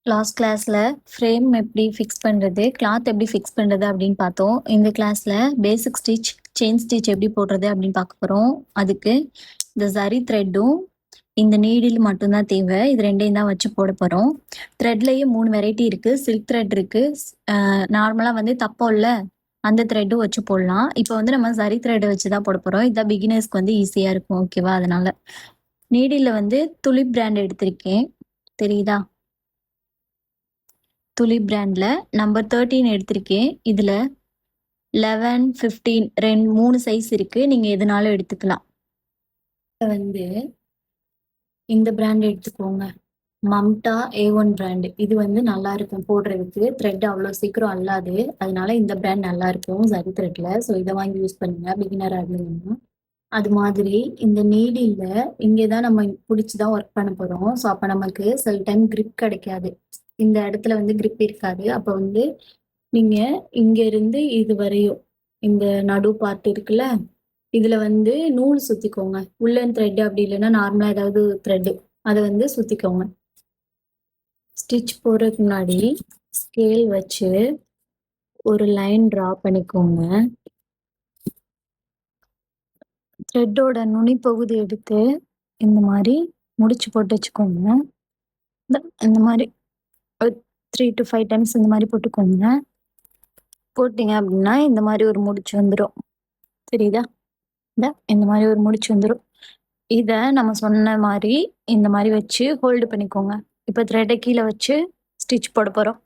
Last கிளாஸ்ல frame எப்படி fix பண்றது, கிளாத் எப்படி ஃபிக்ஸ் பண்றது அப்படின்னு பார்த்தோம். இந்த கிளாஸ்ல பேசிக் ஸ்டிச், செயின் ஸ்டிச் எப்படி போடுறது அப்படின்னு பார்க்க போறோம். அதுக்கு இந்த சரி த்ரெட்டும் இந்த நீடில் மட்டும்தான் தேவை. இது ரெண்டையும் தான் வச்சு போட போறோம். த்ரெட்லயே 3 வெரைட்டி இருக்கு. சில்க் த்ரெட் இருக்கு. நார்மலா வந்து தப்போம்ல அந்த த்ரெட்டும் வச்சு போடலாம். இப்போ வந்து நம்ம சரி த்ரெட் வச்சு தான் போட போறோம். இதான் பிகினர்ஸ்க்கு வந்து ஈஸியா இருக்கும். ஓகேவா? அதனால நீடில வந்து துலிப் பிராண்ட் எடுத்திருக்கேன். தெரியுதா? துலிப் பிராண்ட்ல நம்பர் 13 எடுத்திருக்கேன். இதுல 11, 15 3 சைஸ் இருக்கு. நீங்க எதுனாலும் எடுத்துக்கலாம். வந்து இந்த பிராண்ட் எடுத்துக்கோங்க. மம்டா A1 பிராண்ட். இது வந்து நல்லா இருக்கும் போடுறதுக்கு. த்ரெட் அவ்வளோ சீக்கிரம் அல்லாது. அதனால இந்த பிராண்ட் நல்லா இருக்கும் சரி த்ரெட்ல. ஸோ இதை வாங்கி யூஸ் பண்ணுங்க பிகினரா இருந்தீங்கன்னா. அது மாதிரி இந்த நீடில்ல இங்கே தான் நம்ம பிடிச்சி தான் ஒர்க் பண்ண போறோம். ஸோ அப்போ நமக்கு சில டைம் grip கிடைக்காது. இந்த இடத்துல வந்து grip இருக்காது. அப்போ வந்து நீங்க இங்க இருந்து இது வரையும் இந்த நடு பார்ட் இருக்குல்ல, இதுல வந்து நூல் சுத்திக்கோங்க. உள்ளன் த்ரெட் அப்படி இல்லைன்னா நார்மலா ஏதாவது த்ரெட் அதை வந்து சுத்திக்கோங்க. ஸ்டிச் போடுறதுக்கு முன்னாடி ஸ்கேல் வச்சு ஒரு லைன் டிரா பண்ணிக்கோங்க. த்ரெட்டோட நுனி பகுதி எடுத்து இந்த மாதிரி முடிச்சு போட்டு வச்சுக்கோங்க. இந்த மாதிரி 3 to 5 டைம்ஸ் இந்த மாதிரி போட்டுக்கோங்க. போட்டீங்க அப்படின்னா இந்த மாதிரி ஒரு முடிச்சு வந்துடும். தெரியுதா? இந்த மாதிரி ஒரு முடிச்சு வந்துடும். இதை நம்ம சொன்ன மாதிரி இந்த மாதிரி வச்சு ஹோல்டு பண்ணிக்கோங்க. இப்போ த்ரெட்டை கீழே வச்சு ஸ்டிச் போட போறோம்.